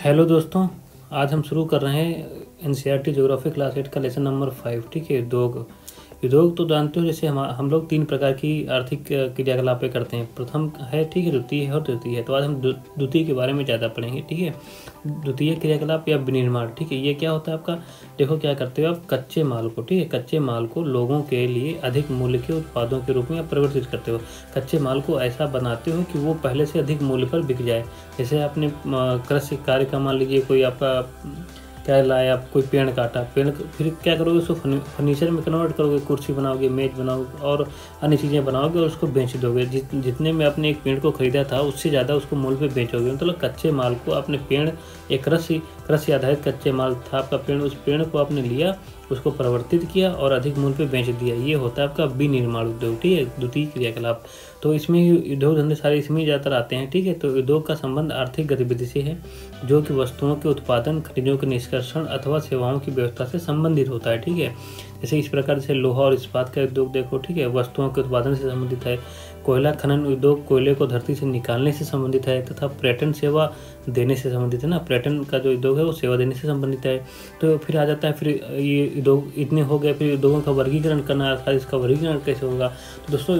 Hello दोस्तों, आज हम शुरू कर रहे हैं एनसीईआरटी ज्योग्राफी क्लास 8 का लेसन नंबर 5। ठीक है। उद्योग उद्योग तो जानते हो, जैसे हम लोग तीन प्रकार की आर्थिक क्रियाकलापें करते हैं। प्रथम है, ठीक है, द्वितीय है और तृतीय है। तो आज हम द्वितीय के बारे में ज़्यादा पढ़ेंगे। ठीक है। द्वितीय क्रियाकलाप या विनिर्माण। ठीक है, ये क्या होता है आपका? देखो क्या करते हो आप, कच्चे माल को, ठीक है, कच्चे माल को लोगों के लिए अधिक मूल्य के उत्पादों के रूप में आप परिवर्तित करते हो। कच्चे माल को ऐसा बनाते हो कि वो पहले से अधिक मूल्य पर बिक जाए। जैसे आपने कृषि कार्य का मान लीजिए, कोई आपका क्या लाया, आप कोई पेड़ काटा, फिर क्या करोगे, उसको फर्नीचर में कन्वर्ट करोगे, कुर्सी बनाओगे, मेज बनाओगे और अन्य चीज़ें बनाओगे और उसको बेच दोगे। जितने में आपने एक पेड़ को खरीदा था उससे ज़्यादा उसको मूल्य पे बेचोगे। मतलब कच्चे माल को आपने पेड़, एक कृषि आधारित कच्चे माल था आपका पेड़, उस पेड़ को आपने लिया, उसको परिवर्तित किया और अधिक मूल्य पे बेच दिया। ये होता है आपका विनिर्माण उद्योग। ठीक है, द्वितीय क्रियाकलाप। तो इसमें उद्योग धंधे सारे इसमें ज़्यादातर आते हैं। ठीक है। तो उद्योग का संबंध आर्थिक गतिविधि से है, जो कि वस्तुओं के उत्पादन, खनिजों के निष्कर्षण अथवा सेवाओं की व्यवस्था से संबंधित होता है। ठीक है। जैसे इस प्रकार से लोहा और इस्पात का उद्योग देखो, ठीक है, वस्तुओं के उत्पादन से संबंधित है। कोयला खनन उद्योग कोयले को धरती से निकालने से संबंधित है तथा पर्यटन सेवा देने से संबंधित है ना। पर्यटन का जो उद्योग है वो सेवा देने से संबंधित है। तो फिर आ जाता है, फिर ये उद्योग इतने हो गए, फिर उद्योगों का वर्गीकरण करना, अर्थात इसका वर्गीकरण कैसे होगा। तो दोस्तों,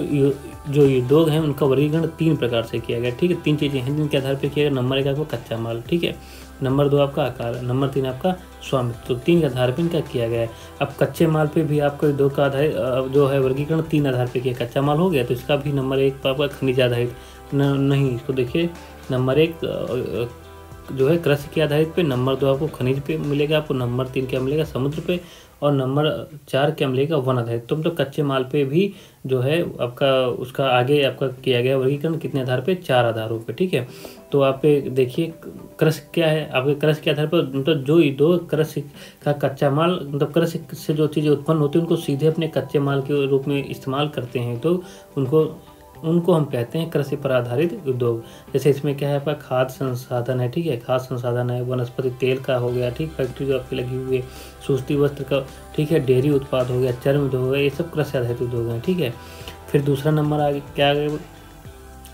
जो उद्योग हैं उनका वर्गीकरण तीन प्रकार से किया गया। ठीक है, तीन चीज़ें हैं जिनके आधार पर किया गया। नंबर 1 आपका कच्चा माल, ठीक है, नंबर 2 आपका आकार, नंबर 3 आपका स्वामित्व। तो तीन के आधार पर इनका किया गया है। अब कच्चे माल पे भी आपको उद्योग का आधार जो है वर्गीकरण तीन आधार पे किया। कच्चा माल हो गया तो इसका भी नंबर 1 आपका खनिज आधारित नहीं, इसको देखिए, नंबर 1 जो है कृषि के आधारित पे, नंबर 2 आपको खनिज पे मिलेगा, आपको नंबर 3 क्या मिलेगा, समुद्र पे, और नंबर 4 क्या मिलेगा, वन आधारित। तो मतलब कच्चे माल पे भी जो है आपका उसका आगे आपका किया गया वर्गीकरण कितने आधार पे, 4 आधारों पे। ठीक है। तो आप देखिए कृषि क्या है, आपके कृषि के आधार पर मतलब जो उद्योग कृषि का कच्चा माल, मतलब कृषि से जो चीज़ें उत्पन्न होती है उनको सीधे अपने कच्चे माल के रूप में इस्तेमाल करते हैं, तो उनको हम कहते हैं कृषि पर आधारित उद्योग। जैसे इसमें क्या है, आपका खाद्य संसाधन है, ठीक है, खाद्य संसाधन है, वनस्पति तेल का हो गया, ठीक, फैक्ट्री जो आपकी लगी हुई है, सूती वस्त्र का, ठीक है, डेयरी उत्पाद हो गया, चर्म उद्योग हो गया, ये सब कृषि आधारित उद्योग हैं। ठीक है। फिर दूसरा नंबर आ गया, क्या आ गया,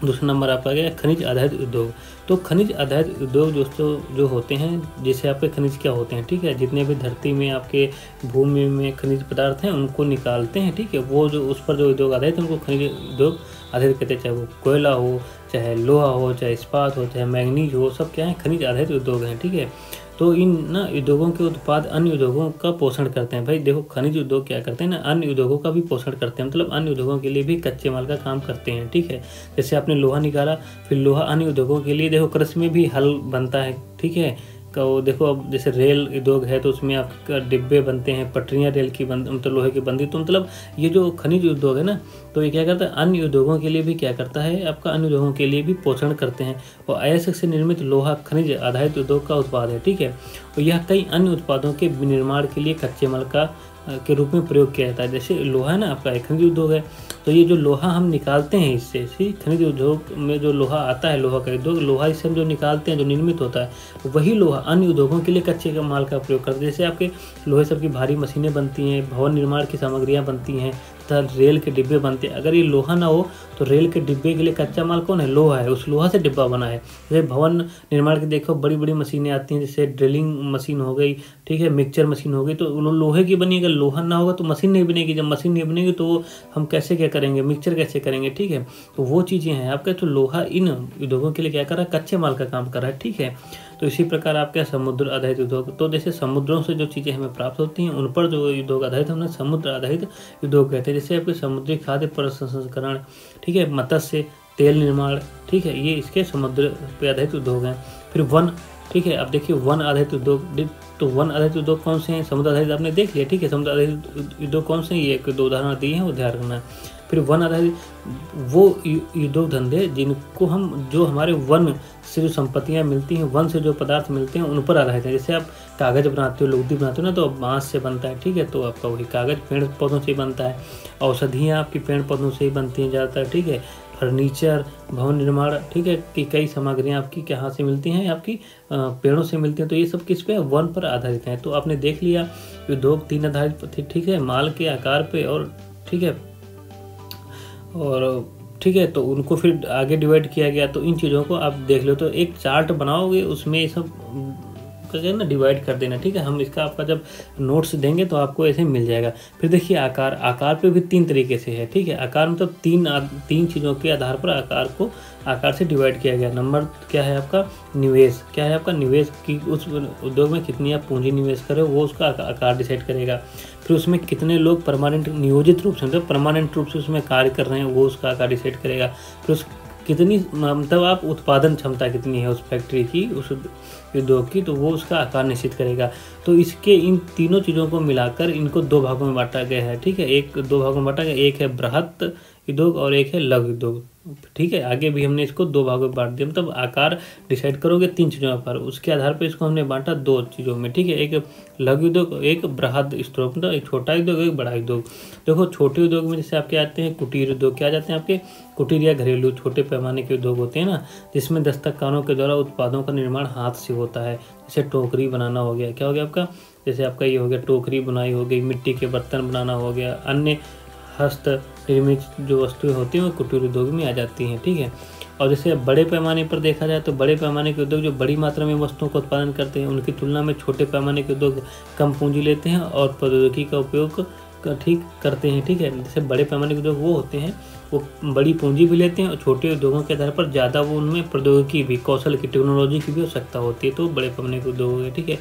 दूसरा नंबर आपका गया खनिज आधारित उद्योग। तो खनिज आधारित उद्योग दोस्तों जो होते हैं, जैसे आपके खनिज क्या होते हैं, ठीक है, जितने भी धरती में आपके भूमि में खनिज पदार्थ हैं उनको निकालते हैं। ठीक है, वो जो उस पर जो उद्योग आधारित है उनको खनिज उद्योग आधारित कहते हैं। चाहे वो कोयला हो, चाहे लोहा हो, चाहे इस्पात हो, चाहे मैंगनीज हो, सब क्या है, खनिज आधारित उद्योग हैं। ठीक है। तो इन ना उद्योगों के उत्पाद अन्य उद्योगों का पोषण करते हैं। भाई देखो, खनिज उद्योग क्या करते हैं ना, अन्य उद्योगों का भी पोषण करते हैं, मतलब अन्य उद्योगों के लिए भी कच्चे माल का काम करते हैं। ठीक है। जैसे आपने लोहा निकाला, फिर लोहा अन्य उद्योगों के लिए, देखो कृषि में भी हल बनता है। ठीक है। तो देखो, अब जैसे रेल उद्योग है तो उसमें आपके डिब्बे बनते हैं, पटरियाँ रेल की मतलब लोहे की बनती। तो मतलब ये जो खनिज उद्योग है ना, तो ये क्या करता है, अन्य उद्योगों के लिए भी क्या करता है, आपका अन्य उद्योगों के लिए भी पोषण करते हैं। और अयस्क से निर्मित लोहा खनिज आधारित उद्योग का उत्पाद है। ठीक है। और यह कई अन्य उत्पादों के विनिर्माण के लिए कच्चे माल का के रूप में प्रयोग किया जाता है। जैसे लोहा है ना आपका, एक खनिज उद्योग है, तो ये जो लोहा हम निकालते हैं इससे, खनिज उद्योग में जो लोहा आता है, लोहा का उद्योग, लोहा इससे हम जो निकालते हैं, जो निर्मित होता है, वही लोहा अन्य उद्योगों के लिए कच्चे का माल का प्रयोग करते हैं। जैसे आपके लोहे सब की भारी मशीनें बनती हैं, भवन निर्माण की सामग्रियाँ बनती हैं, तथा रेल के डिब्बे बनते हैं। अगर ये लोहा ना हो तो रेल के डिब्बे के लिए कच्चा माल कौन है, लोहा है, उस लोहा से डिब्बा बना है। जैसे भवन निर्माण की देखो बड़ी बड़ी मशीनें आती हैं, जैसे ड्रिलिंग मशीन हो गई, ठीक है, मिक्सचर मशीन हो गई, तो लोहे की बनी। अगर लोहा ना होगा तो मशीन नहीं बनेगी, जब मशीन नहीं बनेगी तो हम कैसे क्या करेंगे, मिक्सचर कैसे करेंगे। ठीक है। तो वो चीज़ें हैं आपका, तो लोहा इन उद्योगों के लिए क्या कर रहा है, कच्चे माल का काम कर रहा है। ठीक है। तो इसी प्रकार आपके समुद्र आधारित उद्योग, तो जैसे समुद्रों से जो चीज़ें हमें प्राप्त होती हैं उन पर जो उद्योग आधारित हमने समुद्र आधारित उद्योग कहते हैं। जैसे आपके समुद्री खाद्य प्रसंस्करण, ठीक है, मत्स्य तेल निर्माण, ठीक है, ये इसके समुद्र पे आधारित उद्योग हैं। फिर वन, ठीक है, अब देखिए वन आधारित उद्योग, तो वन आधारित उद्योग कौन से हैं, समुद्र आधारित आपने देख लिया। ठीक है, समुद्र आधारित उद्योग कौन से हैं, ये एक दो उदाहरण दिए हैं, वो ध्यान रखना। फिर वन आधारित वो उद्योग धंधे जिनको हम, जो हमारे वन से जो संपत्तियां मिलती हैं, वन से जो पदार्थ मिलते हैं उन पर आधारित है। जैसे आप कागज़ बनाते हो, लुगदी बनाते हो ना, तो बांस से बनता है। ठीक है। तो आपका वही कागज़ पेड़ पौधों से ही बनता है। औषधियाँ आपकी पेड़ पौधों से ही बनती हैं ज़्यादातर। ठीक है। फर्नीचर, भवन निर्माण, ठीक है, कि कई सामग्रियाँ आपकी कहाँ से मिलती हैं, आपकी पेड़ों से मिलती हैं। तो ये सब किस पे, वन पर आधारित हैं। तो आपने देख लिया उद्योग तीन आधारित, ठीक है, माल के आकार पे, और ठीक है, और ठीक है। तो उनको फिर आगे डिवाइड किया गया। तो इन चीज़ों को आप देख लो, तो एक चार्ट बनाओगे उसमें ये सब करके ना डिवाइड कर देना, ठीक है। हम इसका आपका जब नोट्स देंगे तो आपको ऐसे मिल जाएगा। फिर देखिए आकार पे भी 3 तरीके से है, ठीक है। आकार मतलब तीन चीज़ों के आधार पर आकार से डिवाइड किया गया। नंबर क्या है आपका, निवेश। क्या है आपका, निवेश की उस उद्योग में कितनी आप पूंजी निवेश कर रहे हो वो उसका आकार डिसाइड करेगा। फिर उसमें कितने लोग परमानेंट नियोजित रूप से मतलब परमानेंट रूप से उसमें कार्य कर रहे हैं वो उसका आकार डिसाइड करेगा। फिर उस कितनी मतलब आप उत्पादन क्षमता कितनी है उस फैक्ट्री की, उस उद्योग की, तो वो उसका आकार निश्चित करेगा। तो इसके इन तीनों चीज़ों को मिलाकर इनको 2 भागों में बांटा गया है, ठीक है। 2 भागों में बांटा गया, एक है बृहत उद्योग और एक है लघु उद्योग, ठीक है। आगे भी हमने इसको 2 भागों में बांट दिया, मतलब आकार डिसाइड करोगे 3 चीज़ों पर, उसके आधार पर इसको हमने बांटा 2 चीज़ों में, ठीक है। एक लघु उद्योग, एक बृहद उद्योग, मतलब एक छोटा उद्योग एक बड़ा उद्योग। देखो छोटे उद्योग में जैसे आपके आते हैं कुटीर उद्योग, क्या जाते हैं आपके कुटीर या घरेलू छोटे पैमाने के उद्योग होते हैं ना, जिसमें दस्तकारों के द्वारा उत्पादों का निर्माण हाथ से होता है। जैसे टोकरी बनाना हो गया, क्या हो गया आपका, जैसे आपका ये हो गया टोकरी बुनाई हो गई, मिट्टी के बर्तन बनाना हो गया, अन्य हस्त निर्मित जो वस्तुएं होती हैं वो कुटीर उद्योग में आ जाती हैं, ठीक है। और जैसे बड़े पैमाने पर देखा जाए तो बड़े पैमाने के उद्योग जो बड़ी मात्रा में वस्तुओं का उत्पादन करते हैं उनकी तुलना में छोटे पैमाने के उद्योग कम पूंजी लेते हैं और प्रौद्योगिकी का उपयोग ठीक करते हैं, ठीक है। जैसे बड़े पैमाने के उद्योग वो होते हैं वो बड़ी पूंजी भी लेते हैं और छोटे उद्योगों के आधार पर ज़्यादा वो उनमें प्रौद्योगिकी भी, कौशल की, टेक्नोलॉजी की भी आवश्यकता होती है, तो बड़े पैमाने के उद्योग है, ठीक है।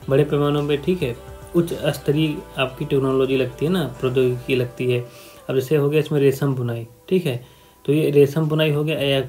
बड़े पैमानों में, ठीक है, उच्च स्तरीय आपकी टेक्नोलॉजी लगती है ना, प्रौद्योगिकी लगती है। अब जैसे हो गया इसमें रेशम बुनाई, ठीक है, तो ये रेशम बुनाई हो गया या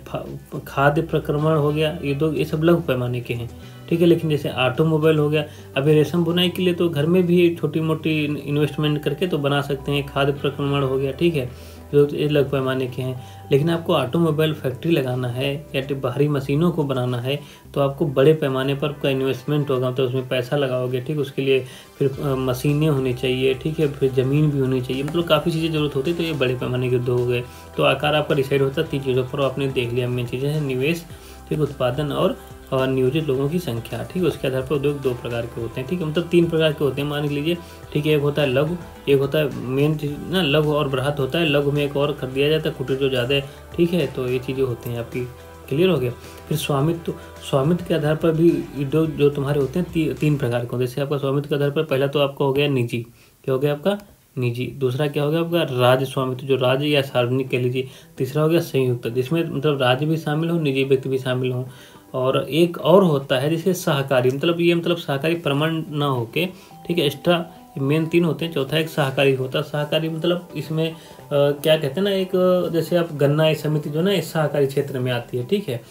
खाद्य प्रक्रमण हो गया, ये सब लघु पैमाने के हैं, ठीक है। लेकिन जैसे ऑटोमोबाइल हो गया, अभी रेशम बुनाई के लिए तो घर में भी छोटी मोटी इन्वेस्टमेंट करके तो बना सकते हैं। खाद्य प्रक्रमण हो गया, ठीक है, जो लघु पैमाने के हैं। लेकिन आपको ऑटोमोबाइल फैक्ट्री लगाना है या बाहरी मशीनों को बनाना है तो आपको बड़े पैमाने पर आपका इन्वेस्टमेंट होगा, तो उसमें पैसा लगाओगे, ठीक। उसके लिए फिर मशीनें होनी चाहिए, ठीक है, फिर ज़मीन भी होनी चाहिए, मतलब काफ़ी चीज़ें ज़रूरत होती है। तो ये बड़े पैमाने के उद्योग हो गए। तो आकार आपका डिसाइड होता है 3 चीज़ों पर, आपने देख लिया मेन चीज़ें हैं, निवेश, ठीक, उत्पादन और नियोजित लोगों की संख्या, ठीक है। उसके आधार पर उद्योग 2 प्रकार के होते हैं, ठीक है, मतलब 3 प्रकार के होते हैं मान लीजिए, ठीक है। एक होता है लघु, एक होता है मेन चीज़ ना लघु और बृहत होता है, लघु में एक और कर दिया जाता है कुटीर जो ज़्यादा है, ठीक है। तो ये चीज़ें होती हैं आपकी, क्लियर हो गया। फिर स्वामित्व के आधार पर भी उद्योग जो तुम्हारे होते हैं 3 प्रकार के। जैसे आपका स्वामित्व के आधार पर पहला तो आपका हो गया निजी, क्या हो गया आपका निजी। दूसरा क्या हो गया आपका राज्य स्वामित्व, जो राज्य या सार्वजनिक कह लीजिए। तीसरा हो गया संयुक्त, जिसमें मतलब राज्य भी शामिल हो, निजी व्यक्ति भी शामिल हो। और एक और होता है जिसे सहकारी, मतलब ये मतलब सहकारी प्रमाण ना होके, ठीक है, एक्स्ट्रा मेन 3 होते हैं। चौथा एक सहकारी होता है। सहकारी मतलब इसमें क्या कहते हैं ना, एक जैसे आप गन्ना समिति जो ना इस सहकारी क्षेत्र में आती है, ठीक है,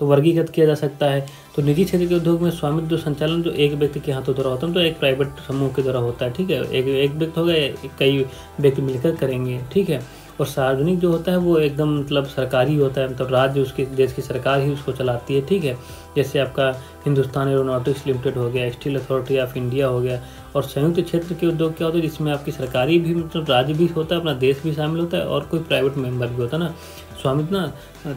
तो वर्गीकृत किया जा सकता है। तो निजी क्षेत्र के उद्योग में स्वामित्व संचालन जो एक व्यक्ति के हाथों द्वारा होता है, तो एक प्राइवेट समूह के द्वारा होता है, ठीक है। एक व्यक्ति होगा, कई व्यक्ति मिलकर करेंगे, ठीक है। और सार्वजनिक जो होता है वो एकदम मतलब सरकारी होता है, मतलब राज्य उसके देश की सरकार ही उसको चलाती है, ठीक है। जैसे आपका हिंदुस्तान एरोनॉटिक्स लिमिटेड हो गया, स्टील अथॉरिटी ऑफ इंडिया हो गया। और संयुक्त क्षेत्र के उद्योग क्या होते हैं, जिसमें आपकी सरकारी भी मतलब राज्य भी होता है, अपना देश भी शामिल होता है और कोई प्राइवेट मेंबर भी होता है ना। स्वामित्व ना,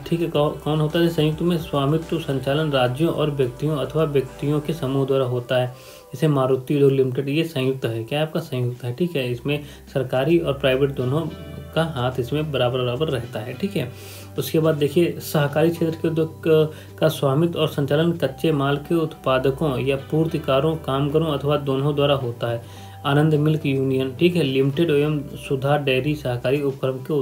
ठीक है, कौन होता है संयुक्त में, स्वामित्व संचालन राज्यों और व्यक्तियों अथवा व्यक्तियों के समूह द्वारा होता है। जैसे मारुति उद्योग लिमिटेड, ये संयुक्त है, क्या आपका संयुक्त है, ठीक है। इसमें सरकारी और प्राइवेट दोनों का हाथ इसमें बराबर बराबर रहता है, ठीक है। उसके बाद देखिए सहकारी क्षेत्र के उद्योग का स्वामित्व और संचालन कच्चे माल के उत्पादकों या पूर्तिकारों, कामगारों अथवा दोनों द्वारा होता है। आनंद मिल्क यूनियन, ठीक है, लिमिटेड एवं सुधा डेयरी सहकारी उपक्रम के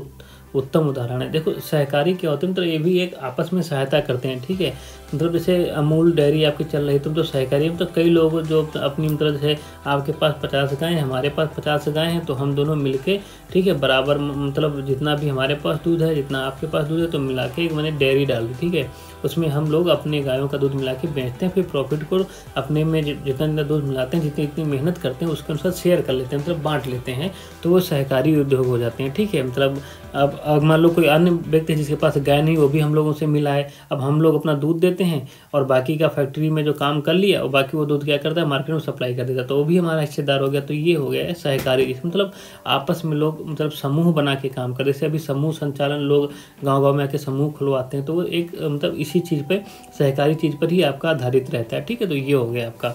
उत्तम उदाहरण है। देखो सहकारी क्या होते हैं, मतलब ये भी एक आपस में सहायता करते हैं, ठीक है। मतलब जैसे अमूल डेयरी आपकी चल रही है तो सहकारी है, तो कई लोग जो अपनी मतलब जैसे आपके पास 50 गायें हैं, हमारे पास 50 गायें हैं, तो हम दोनों मिलके, ठीक है, बराबर मतलब जितना भी हमारे पास दूध है जितना आपके पास दूध है तो मिला के एक मैंने डेयरी डाल दी, ठीक है। उसमें हम लोग अपने गायों का दूध मिला के बेचते हैं, फिर प्रॉफिट को अपने में जितना दूध मिलाते हैं, जितनी मेहनत करते हैं उसके अनुसार शेयर कर लेते हैं, मतलब बांट लेते हैं, तो वो सहकारी उद्योग हो जाते हैं, ठीक है। मतलब अब मान लो कोई अन्य व्यक्ति जिसके पास गाय नहीं, वो भी हम लोगों से मिला है, अब हम लोग अपना दूध देते हैं और बाकी का फैक्ट्री में जो काम कर लिया और बाकी वो दूध क्या करता है मार्केट में सप्लाई कर देता है, तो वो भी हमारा हिस्सेदार हो गया। तो ये हो गया है सहकारी, इसमें मतलब आपस में लोग मतलब समूह बना के काम कर, जैसे अभी समूह संचालन लोग गाँव में आके समूह खुलवाते हैं, तो वो एक मतलब इसी चीज़ पर सहकारी चीज़ पर ही आपका आधारित रहता है, ठीक है। तो ये हो गया आपका।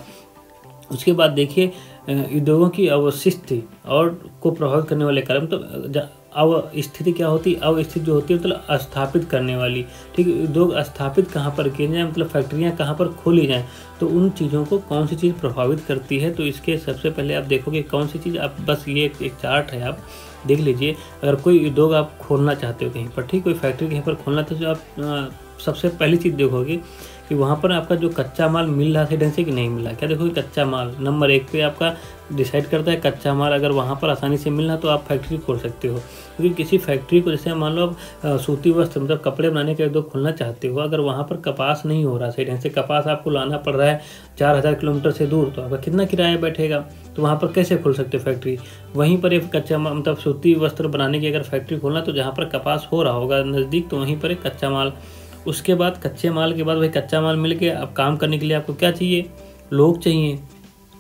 उसके बाद देखिए उद्योगों की अवशिष्ट और को प्रभावित करने वाले कारण, तो अवस्थिति क्या होती है? अवस्थिति जो होती है मतलब स्थापित करने वाली, ठीक है। उद्योग स्थापित कहाँ पर किए जाएँ, मतलब फैक्ट्रियाँ कहाँ पर खोली जाएँ, तो उन चीज़ों को कौन सी चीज़ प्रभावित करती है। तो इसके सबसे पहले आप देखोगे कौन सी चीज़, आप बस ये एक चार्ट है, आप देख लीजिए। अगर कोई उद्योग आप खोलना चाहते हो कहीं पर, ठीक, कोई फैक्ट्री कहीं पर खोलना, तो जो आप सबसे पहली चीज़ देखोगे कि वहाँ पर आपका जो कच्चा माल मिल रहा है ढंग से कि नहीं मिल रहा है। क्या देखोगे? कच्चा माल नंबर 1 पे आपका डिसाइड करता है। कच्चा माल अगर वहाँ पर आसानी से मिल रहा तो आप फैक्ट्री खोल सकते हो, क्योंकि किसी फैक्ट्री को, जैसे मान लो आप सूती वस्त्र मतलब कपड़े बनाने का उद्योग खोलना चाहते हो, अगर वहाँ पर कपास नहीं हो रहा सही ढंग से, कपास आपको लाना पड़ रहा है 4000 किलोमीटर से दूर, तो आपका कितना किराया बैठेगा, तो वहाँ पर कैसे खोल सकते हो फैक्ट्री। वहीं पर एक कच्चा माल मतलब सूती वस्त्र बनाने की अगर फैक्ट्री खोलना, तो जहाँ पर कपास हो रहा होगा नज़दीक, तो वहीं पर एक कच्चा माल। उसके बाद कच्चे माल के बाद वही कच्चा माल मिल के अब काम करने के लिए आपको क्या चाहिए? लोग चाहिए।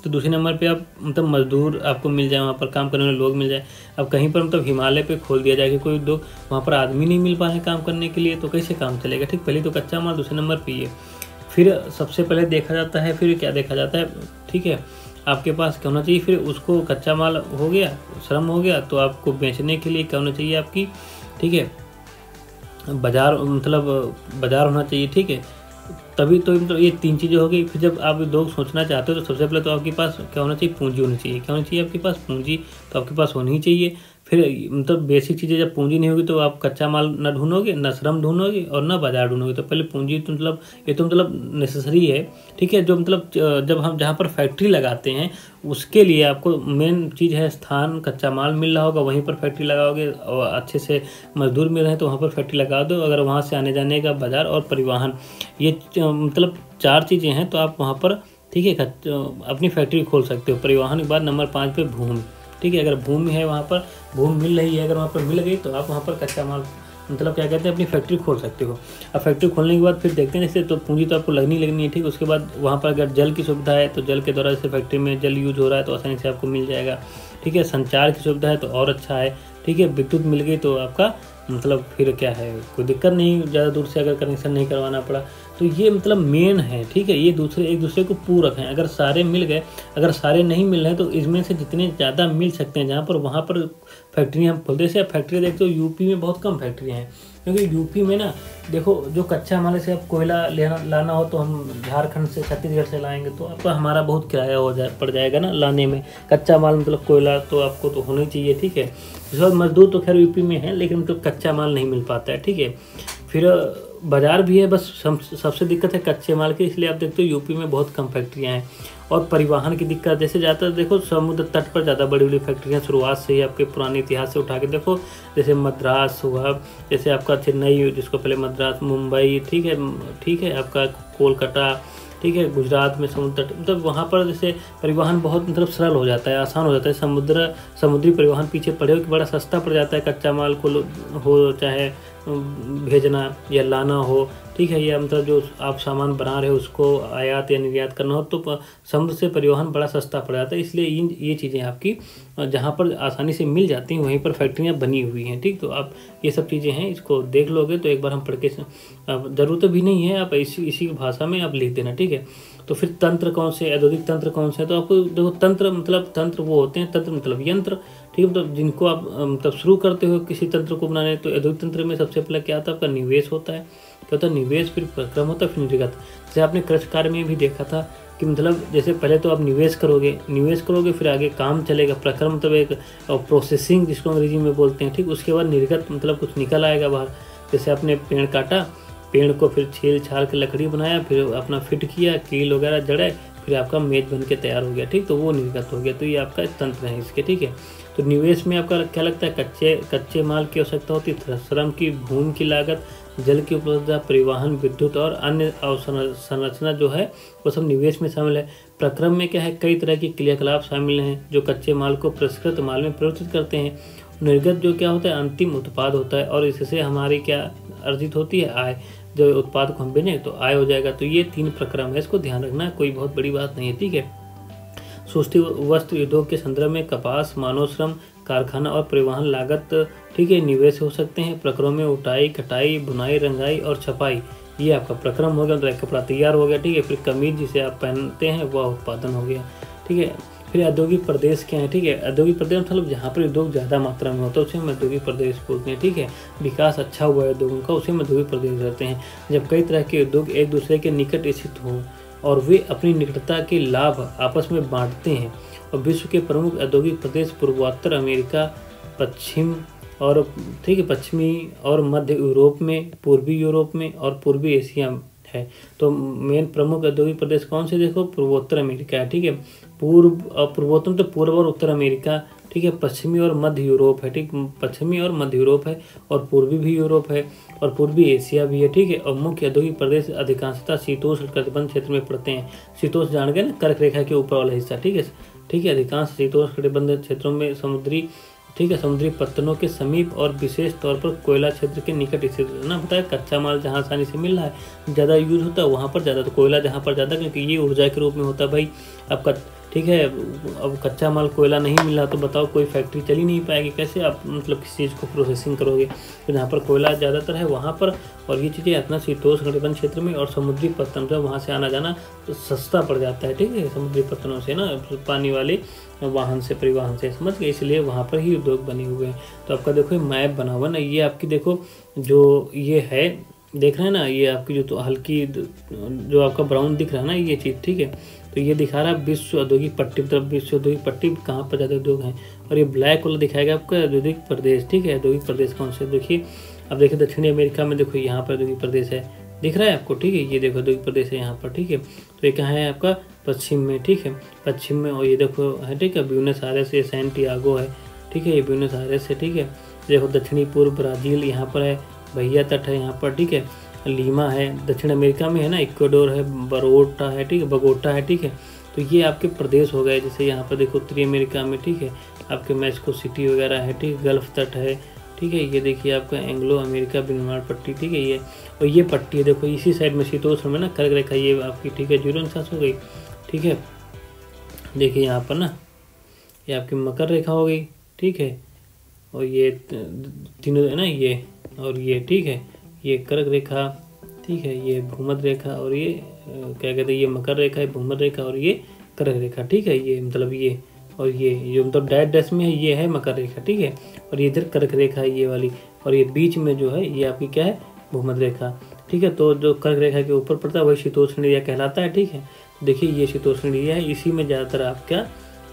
तो दूसरे नंबर पे आप मतलब मजदूर आपको मिल जाए, वहाँ पर काम करने वाले लोग मिल जाए। अब कहीं पर मतलब हिमालय पे खोल दिया जाए कि कोई उद्योग, वहाँ पर आदमी नहीं मिल पा रहे काम करने के लिए, तो कैसे काम चलेगा, ठीक। पहले तो कच्चा माल, दूसरे नंबर पे ये। फिर सबसे पहले देखा जाता है, फिर क्या देखा जाता है, ठीक है, आपके पास क्या होना चाहिए। फिर उसको कच्चा माल हो गया, श्रम हो गया, तो आपको बेचने के लिए क्या होना चाहिए आपकी, ठीक है, बाज़ार, मतलब बाज़ार होना चाहिए, ठीक है। तभी तो मतलब ये 3 चीज़ें हो गई। फिर जब आप उद्योग सोचना चाहते हो, तो सबसे पहले तो आपके पास क्या होना चाहिए? पूंजी होनी चाहिए। क्या होनी चाहिए आपके पास? पूंजी। तो आपके पास होनी ही चाहिए। फिर मतलब बेसिक चीज़ें, जब पूंजी नहीं होगी तो आप कच्चा माल न ढूंढोगे, न श्रम ढूंढोगे और न बाजार ढूंढोगे। तो पहले पूंजी तो मतलब ये तो मतलब नेसेसरी है, ठीक है। जो मतलब जब हम जहाँ पर फैक्ट्री लगाते हैं, उसके लिए आपको मेन चीज़ है स्थान। कच्चा माल मिल रहा होगा, वहीं पर फैक्ट्री लगाओगे, और अच्छे से मजदूर मिल रहे हैं तो वहाँ पर फैक्ट्री लगा दो। अगर वहाँ से आने जाने का बाजार और परिवहन, ये मतलब 4 चीज़ें हैं, तो आप वहाँ पर, ठीक है, अपनी फैक्ट्री खोल सकते हो। परिवहन के बाद नंबर 5 पे भूमि, ठीक है। अगर भूमि है, वहाँ पर भूमि मिल रही है, अगर वहाँ पर मिल गई, तो आप वहाँ पर कच्चा माल मतलब क्या कहते हैं, अपनी फैक्ट्री खोल सकते हो। अब फैक्ट्री खोलने के बाद फिर देखते हैं, जैसे तो पूंजी तो आपको लगनी है, ठीक। उसके बाद वहाँ पर अगर जल की सुविधा है, तो जल के द्वारा जैसे फैक्ट्री में जल यूज हो रहा है, तो आसानी से आपको मिल जाएगा, ठीक है। संचार की सुविधा है तो और अच्छा है, ठीक है। विद्युत मिल गई तो आपका मतलब फिर क्या है, कोई दिक्कत नहीं, ज़्यादा दूर से अगर कनेक्शन नहीं करवाना पड़ा। तो ये मतलब मेन है, ठीक है। ये एक दूसरे को पूरक हैं। अगर सारे मिल गए, अगर सारे नहीं मिल रहे हैं, तो इसमें से जितने ज़्यादा मिल सकते हैं, जहाँ पर वहाँ पर फैक्ट्री हम खोलते हैं। फैक्ट्री देखते हो यूपी में बहुत कम फैक्ट्रियाँ हैं, क्योंकि यूपी में ना देखो, जो कच्चा माल से आप कोयला लाना हो, तो हम झारखंड से, छत्तीसगढ़ से लाएंगे, तो आपका हमारा बहुत किराया पड़ जाएगा ना लाने में। कच्चा माल मतलब कोयला तो आपको तो होना ही चाहिए, ठीक है। इस बार मजदूर तो खैर यूपी में है, लेकिन मतलब कच्चा माल नहीं मिल पाता है, ठीक है। फिर बाज़ार भी है, बस सबसे दिक्कत है कच्चे माल की, इसलिए आप देखते हो यूपी में बहुत कम फैक्ट्रियाँ हैं। और परिवहन की दिक्कत, जैसे ज़्यादातर देखो समुद्र तट पर ज़्यादा बड़ी बड़ी फैक्ट्रियाँ शुरुआत से ही, आपके पुराने इतिहास से उठा के देखो, जैसे मद्रास हुआ, जैसे आपका चेन्नई, जिसको पहले मद्रास, मुंबई, ठीक है, आपका कोलकाता, ठीक है, गुजरात में समुद्र तट, मतलब वहाँ पर जैसे परिवहन बहुत मतलब सरल हो जाता है, आसान हो जाता है। समुद्री परिवहन पीछे पड़े हो कि बड़ा सस्ता पड़ जाता है, कच्चा माल को हो चाहे भेजना या लाना हो, ठीक है, या मतलब जो आप सामान बना रहे हो उसको आयात या निर्यात करना हो, तो समुद्र से परिवहन बड़ा सस्ता पड़ जाता है। इसलिए ये चीज़ें आपकी जहाँ पर आसानी से मिल जाती हैं, वहीं पर फैक्ट्रियाँ बनी हुई हैं, ठीक। तो आप ये सब चीज़ें हैं, इसको देख लोगे तो एक बार हम पढ़ के, ज़रूरत भी नहीं है, आप इसी भाषा में आप लिख देना, ठीक है। तो फिर तंत्र कौन से, औद्योगिक तंत्र कौन से है, तो आपको देखो, तंत्र वो होते हैं, तंत्र मतलब यंत्र, ठीक है। मतलब जिनको आप मतलब शुरू करते हो किसी तंत्र को बनाने, तो औद्योगिक तंत्र में सबसे पहले क्या आता है, आपका निवेश होता है। क्या होता है? निवेश, फिर प्रक्रम होता है, फिर निर्गत। जैसे आपने कृषि कार्य में भी देखा था कि मतलब जैसे पहले तो आप निवेश करोगे, फिर आगे काम चलेगा। प्रक्रम मतलब एक प्रोसेसिंग, जिसको अंग्रेजी में बोलते हैं, ठीक। उसके बाद निर्गत मतलब कुछ निकल आएगा बाहर। जैसे आपने पेड़ काटा, पेड़ को फिर छील छाल के लकड़ी बनाया, फिर अपना फिट किया, कील वगैरह जड़े, फिर आपका मेज बन के तैयार हो गया, ठीक। तो वो निर्गत हो गया। तो ये आपका तंत्र है इसके, ठीक है। तो निवेश में आपका क्या लगता है, कच्चे माल की आवश्यकता होती है, श्रम की, भूमि की लागत, जल की उपलब्धता, परिवहन, विद्युत और अन्य अवसंरचना जो है वो सब निवेश में शामिल है। प्रक्रम में क्या है, कई तरह की क्रियाकलाप शामिल हैं जो कच्चे माल को परिष्कृत माल में परिवर्तित करते हैं। निर्गत जो क्या होता है, अंतिम उत्पाद होता है, और इससे हमारी क्या अर्जित होती है, आय। जब उत्पाद को हम बेचें तो आय हो जाएगा। तो ये 3 प्रक्रम है, इसको ध्यान रखना, कोई बहुत बड़ी बात नहीं है, ठीक है। सूती वस्त्र उद्योग के संदर्भ में कपास, मानव श्रम, कारखाना और परिवहन लागत, ठीक है, निवेश हो सकते हैं। प्रक्रम में उठाई, कटाई, बुनाई, रंगाई और छपाई, ये आपका प्रक्रम हो गया, मतलब कपड़ा तैयार हो गया, ठीक है। फिर कमीज जिसे आप पहनते हैं वह उत्पादन हो गया, ठीक है। फिर औद्योगिक प्रदेश क्या है, ठीक है। औद्योगिक प्रदेश मतलब जहाँ पर उद्योग ज़्यादा मात्रा में होता है उसे हम औद्योगिक प्रदेश बोलते हैं, ठीक है। विकास अच्छा हुआ है उद्योगों का, उसे हम औद्योगिक प्रदेश कहते हैं। जब कई तरह के उद्योग एक दूसरे के निकट स्थित हों और वे अपनी निकटता के लाभ आपस में बांटते हैं। और विश्व के प्रमुख औद्योगिक प्रदेश पूर्वोत्तर अमेरिका, पश्चिम और ठीक है पश्चिमी और मध्य यूरोप में, पूर्वी यूरोप में और पूर्वी एशिया है। तो मेन प्रमुख औद्योगिक प्रदेश कौन से, देखो पूर्वोत्तर अमेरिका है, ठीक है। पूर्वोत्तर तो पूर्व और उत्तर अमेरिका, ठीक है। पश्चिमी और मध्य यूरोप है, ठीक, पश्चिमी और मध्य यूरोप है और पूर्वी भी यूरोप है और पूर्वी एशिया भी है, ठीक है। और मुख्य औद्योगिक प्रदेश अधिकांशतः शीतोष्ण कटिबंध क्षेत्र में पड़ते हैं। शीतोष्ण जान गए ना, कर्क रेखा के ऊपर वाला हिस्सा, ठीक है, ठीक है। अधिकांश शीतोष्ण कटिबंध क्षेत्रों में समुद्री, ठीक है, समुद्री पत्तनों के समीप और विशेष तौर पर कोयला क्षेत्र के निकट स्थित है ना। बताया कच्चा माल जहाँ आसानी से मिल रहा है, ज़्यादा यूज होता है वहाँ पर ज़्यादा, तो कोयला जहाँ पर ज़्यादा, क्योंकि ये ऊर्जा के रूप में होता है भाई आपका, ठीक है। अब कच्चा माल कोयला नहीं मिल रहा तो बताओ कोई फैक्ट्री चल ही नहीं पाएगी, कैसे आप मतलब किसी चीज़ को प्रोसेसिंग करोगे। तो जहाँ पर कोयला ज़्यादातर है वहाँ पर, और ये चीज़ें अपना शीतोष्ण कटिबंध क्षेत्र में और समुद्री पत्तन से वहाँ से आना जाना तो सस्ता पड़ जाता है, ठीक है। समुद्री पत्तनों से ना, पानी वाले वाहन से, परिवहन से, समझ गए, इसलिए वहाँ पर ही उद्योग बने हुए हैं। तो आपका देखो मैप बना हुआ ना, ये आपकी देखो जो ये है, देख रहे हैं ना, ये आपकी जो तो हल्की जो आपका ब्राउन दिख रहा है ना ये चीज़, ठीक है। तो ये दिखा रहा है विश्व औद्योगिक पट्टी, मतलब विश्व औद्योगिक पट्टी कहाँ पर ज़्यादा उद्योग हैं। और ये ब्लैक वाला दिखाएगा आपका औद्योगिक प्रदेश, ठीक है। औद्योगिक प्रदेश कौन से, देखिए अब देखिए दक्षिणी अमेरिका में देखो यहाँ पर औद्योगिक प्रदेश है, दिख रहा है आपको, ठीक है। ये देखो औद्योगिक प्रदेश है यहाँ पर, ठीक है। तो ये कहाँ है आपका, पश्चिम में, ठीक है, पश्चिम में। और ये देखो है, ठीक है, ब्यूनस आयरेस, ये सैंटियागो है, ठीक है, ये ब्यूनस आयरेस है, ठीक है। देखो दक्षिणी पूर्व ब्राज़ील यहाँ पर है, भैया तट है यहाँ पर, ठीक है। लीमा है, दक्षिण अमेरिका में है ना, इक्वाडोर है, बरोटा है, ठीक है, बगोटा है, ठीक है। तो ये आपके प्रदेश हो गए। जैसे यहाँ पर देखो उत्तरी अमेरिका में, ठीक है, आपके मैक्सिको सिटी वगैरह है, ठीक है, गल्फ तट है, ठीक है। ये देखिए आपका एंग्लो अमेरिका बिनवाड़ पट्टी, ठीक है। ये और ये पट्टी है देखो इसी साइड में शीतोष्ण में ना कर्क रेखा, ये आपकी, ठीक है, 0 हो गई, ठीक है। देखिए यहाँ पर ना ये आपकी मकर रेखा हो गई, ठीक है। और ये तीनों है ना, ये और ये, ठीक है, ये कर्क रेखा, ठीक है, ये भूमध्य रेखा और ये क्या कहते हैं, ये मकर रेखा है, भूमध्य रेखा और ये कर्क रेखा, ठीक है। ये मतलब ये और ये जो मतलब डैश डैश में है ये है मकर रेखा, ठीक है। और ये इधर कर्क रेखा है ये वाली, और ये बीच में जो है ये आपकी क्या है, भूमध्य रेखा, ठीक है। तो जो कर्क रेखा के ऊपर पड़ता है वही शीतोष्ण एरिया कहलाता है, ठीक है। तो देखिए ये शीतोष्ण एरिया है, इसी में ज़्यादातर आपका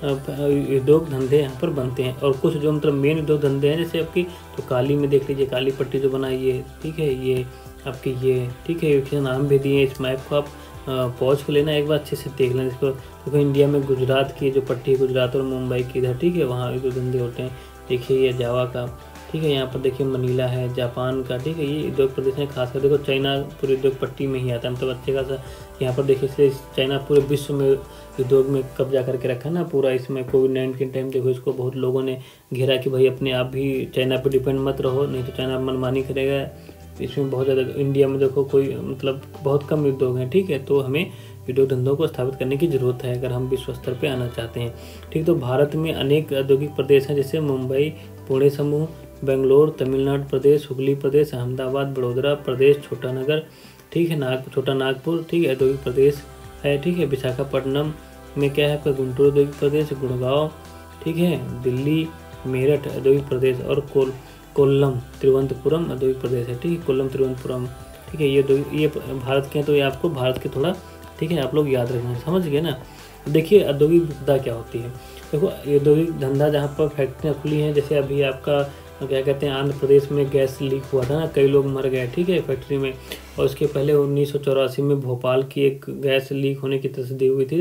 उद्योग धंधे यहाँ पर बनते हैं। और कुछ जो मतलब मेन उद्योग धंधे हैं जैसे आपकी, तो काली में देख लीजिए, काली पट्टी जो बनाई है, ठीक है, ये आपके ये, ठीक है, इसके नाम भी दिए। इस मैप को आप पहुँच कर लेना एक बार, अच्छे से देख लेना इसको। देखो इंडिया में गुजरात की जो पट्टी है, गुजरात और मुंबई की इधर, ठीक है, वहाँ उद्योग धंधे होते हैं। देखिए ये जावा का, ठीक है, यहाँ पर देखिए मनीला है जापान का, ठीक है। ये उद्योग प्रदेश है, खासकर देखो चाइना पूरे उद्योग पट्टी में ही आता है, मतलब अच्छे खासा यहाँ पर देखिए, इसलिए चाइना पूरे विश्व में उद्योग में कब्जा करके रखा है ना पूरा। इसमें कोविड-19 के टाइम देखो इसको बहुत लोगों ने घेरा कि भाई अपने आप भी चाइना पर डिपेंड मत रहो, नहीं तो चाइना मनमानी करेगा। इसमें बहुत ज़्यादा, इंडिया में देखो कोई मतलब बहुत कम उद्योग हैं, ठीक है। तो हमें उद्योग धंधों को स्थापित करने की ज़रूरत है अगर हम विश्व स्तर पे आना चाहते हैं, ठीक। तो भारत में अनेक औद्योगिक प्रदेश हैं जैसे मुंबई, पुणे समूह, बेंगलोर, तमिलनाडु प्रदेश, हुगली प्रदेश, अहमदाबाद, बड़ौदा प्रदेश, छोटानगर, ठीक है, छोटा नागपुर, ठीक है, औद्योगिक प्रदेश है, ठीक है। विशाखापट्टनम में क्या है आपका, गुंटूर औद्योगिक प्रदेश, गुड़गांव, ठीक है, दिल्ली, मेरठ औद्योगिक प्रदेश और कोल्लम तिरुवनंतपुरम औद्योगिक प्रदेश है, ठीक है, कोल्लम तिरुवनंतपुरम, ठीक है। ये भारत के हैं, तो ये आपको भारत के थोड़ा, ठीक है, आप लोग याद रखना, समझ गए ना। देखिए औद्योगिक विविधता क्या होती है, देखो औद्योगिक धंधा जहाँ पर फैक्ट्रियाँ खुली हैं, जैसे अभी आपका क्या कहते हैं आंध्र प्रदेश में गैस लीक हुआ था ना, कई लोग मर गए, ठीक है, फैक्ट्री में। और उसके पहले 1984 में भोपाल की एक गैस लीक होने की तस्दीक हुई थी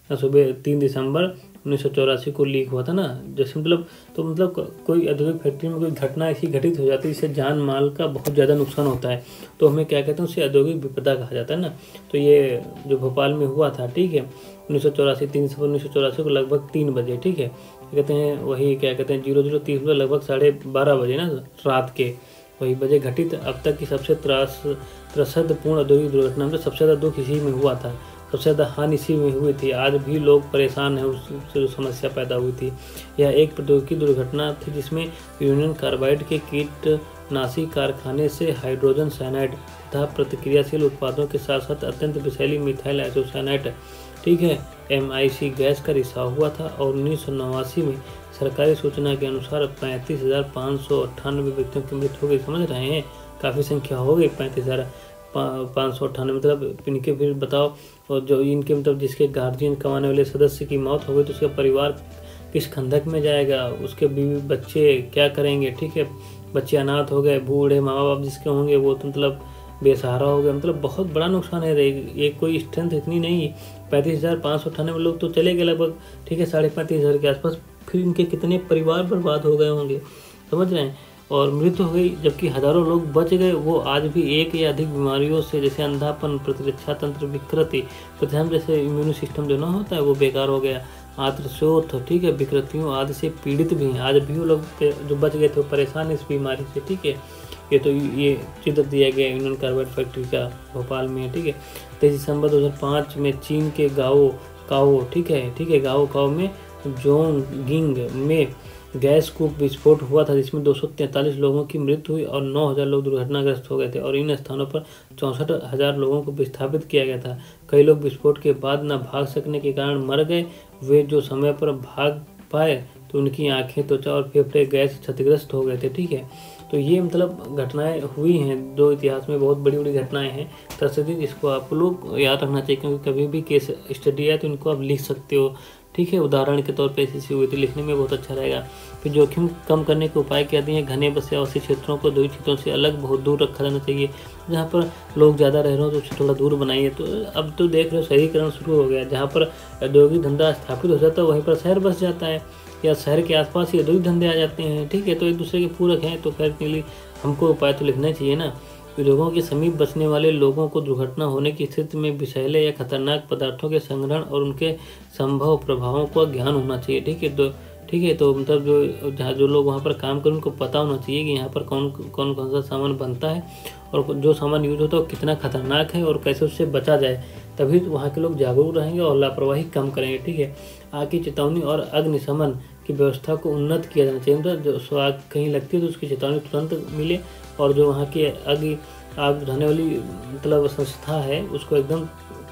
ना, सुबह 3 दिसंबर 1984 को लीक हुआ था ना। जैसे मतलब तो मतलब कोई औद्योगिक फैक्ट्री में कोई घटना ऐसी घटित हो जाती है जिससे जान माल का बहुत ज़्यादा नुकसान होता है, तो हमें क्या कहते हैं उसे औद्योगिक विपदा कहा जाता है ना। तो ये जो भोपाल में हुआ था, ठीक है, 1984 3 सितंबर 1984 को लगभग 3 बजे, ठीक है, कहते हैं वही क्या कहते हैं 00:30 लगभग 12:30 बजे ना रात के वही बजे घटित अब तक की सबसे त्रसदपूर्ण औद्योगिक दुर्घटना में सबसे ज़्यादा दुख इसी में हुआ था, सबसे ज़्यादा हानि इसी में हुई थी। आज भी लोग परेशान हैं उससे जो समस्या पैदा हुई थी। यह एक प्रौद्योगिकी दुर्घटना थी जिसमें यूरेनियम कार्बाइड के कीटनाशी कारखाने से हाइड्रोजन साइनाइड तथा प्रतिक्रियाशील उत्पादों के साथ साथ अत्यंत विषैली मिथाइल आइसोसाइनेट, ठीक है, MIC गैस का रिसाव हुआ था। और 1989 में सरकारी सूचना के अनुसार 35,598 व्यक्तियों की मृत्यु हो गई। समझ रहे हैं, काफ़ी संख्या हो गई 35,598, मतलब इनके फिर बताओ, और जो इनके मतलब जिसके गार्जियन कमाने वाले सदस्य की मौत हो गई तो उसका परिवार किस खंडक में जाएगा, उसके बीवी बच्चे क्या करेंगे, ठीक है, बच्चे अनाथ हो गए, बूढ़े माँ बाप जिसके होंगे वो तो मतलब बेसहारा हो गए, मतलब बहुत बड़ा नुकसान है। ये कोई स्ट्रेंथ इतनी नहीं, 35,598 लोग तो चले गए लगभग, ठीक है, 35,500 के आसपास, फिर इनके कितने परिवार बर्बाद हो गए होंगे, समझ रहे हैं। और मृत्यु हो गई, जबकि हजारों लोग बच गए। वो आज भी एक या अधिक बीमारियों से, जैसे अंधापन, प्रतिरक्षा तंत्र विकृति, प्रतिहम जैसे इम्यून सिस्टम जो ना होता है वो बेकार हो गया, आंत्रशोथ, ठीक है, विकृतियों आदि से पीड़ित भी हैं। आज भी वो लोग जो बच गए थे वो परेशान है इस बीमारी से, ठीक है। ये चित्र दिया गया यूनियन कार्बाइड फैक्ट्री का भोपाल में, ठीक है। 23 दिसंबर 2005 में चीन के काओ, ठीक है, गाओ में जोंगिंग में गैस कूप विस्फोट हुआ था, जिसमें 243 लोगों की मृत्यु हुई और 9,000 लोग दुर्घटनाग्रस्त हो गए थे। और इन स्थानों पर 64,000 लोगों को विस्थापित किया गया था। कई लोग विस्फोट के बाद न भाग सकने के कारण मर गए। वे जो समय पर भाग पाए तो उनकी आंखें, त्वचा और फेफड़े गैस क्षतिग्रस्त हो गए थे, ठीक है। तो ये मतलब घटनाएं हुई हैं, दो इतिहास में बहुत बड़ी बड़ी घटनाएं हैं तस्दीक, जिसको आप लोग याद रखना चाहिए, क्योंकि कभी भी केस स्टडी है तो इनको आप लिख सकते हो, ठीक है। उदाहरण के तौर पे ऐसी हुई थी, लिखने में बहुत अच्छा रहेगा। फिर जोखिम कम करने के उपाय क्या दिए हैं? घने बसे आवासीय क्षेत्रों को द्वीप क्षेत्रों से अलग बहुत दूर रखा जाना चाहिए। जहाँ पर लोग ज़्यादा रह रहे हो तो उससे थोड़ा दूर बनाइए। तो अब तो देख रहे हो शहरीकरण शुरू हो गया, जहाँ पर औद्योगिक धंधा स्थापित हो जाता है वहीं पर शहर बस जाता है, या शहर के आसपास ही औद्योगिक धंधे आ जाते हैं, ठीक है। तो एक दूसरे के पूरक हैं, तो खैर के लिए हमको उपाय तो लिखना चाहिए ना। उद्योगों के समीप बसने वाले लोगों को दुर्घटना होने की स्थिति में विषैले या खतरनाक पदार्थों के संग्रहण और उनके संभव प्रभावों का ज्ञान होना चाहिए, ठीक है। तो मतलब जो लोग वहाँ पर काम करें उनको पता होना चाहिए कि यहाँ पर कौन सा सामान बनता है और जो सामान यूज होता है वो कितना खतरनाक है और कैसे उससे बचा जाए। तभी तो वहाँ के लोग जागरूक रहेंगे और लापरवाही कम करेंगे, ठीक है। आग की चेतावनी और अग्निशमन की व्यवस्था को उन्नत किया जाना चाहिए। मतलब जो आग कहीं लगती है तो उसकी चेतावनी तुरंत मिले, और जो वहाँ की आग बुझाने वाली मतलब संस्था है उसको एकदम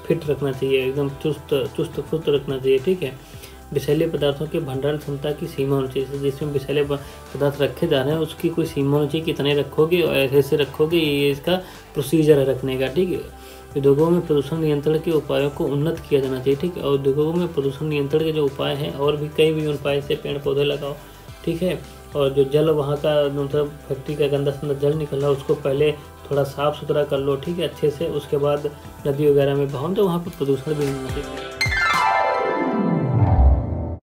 फिट रखना चाहिए, एकदम चुस्त फुस्त रखना चाहिए, ठीक है। विषैले पदार्थों के भंडारण क्षमता की सीमा होनी चाहिए, जिसमें विषैले पदार्थ रखे जा रहे हैं उसकी कोई सीमा होनी चाहिए, कितने रखोगे और ऐसे रखोगे, ये इसका प्रोसीजर है रखने का, ठीक है। उद्योगों में प्रदूषण नियंत्रण के उपायों को उन्नत किया जाना चाहिए, ठीक है। और उद्योगों में प्रदूषण नियंत्रण के जो उपाय हैं और भी कई भी उपाय से पेड़ पौधे लगाओ, ठीक है। और जो जल वहाँ का मतलब फैक्ट्री का गंदा संदा जल निकल रहा है उसको पहले थोड़ा साफ़ सुथरा कर लो, ठीक है, अच्छे से। उसके बाद नदी वगैरह में बहाओ तो वहाँ पर प्रदूषण भी नहीं होना चाहिए।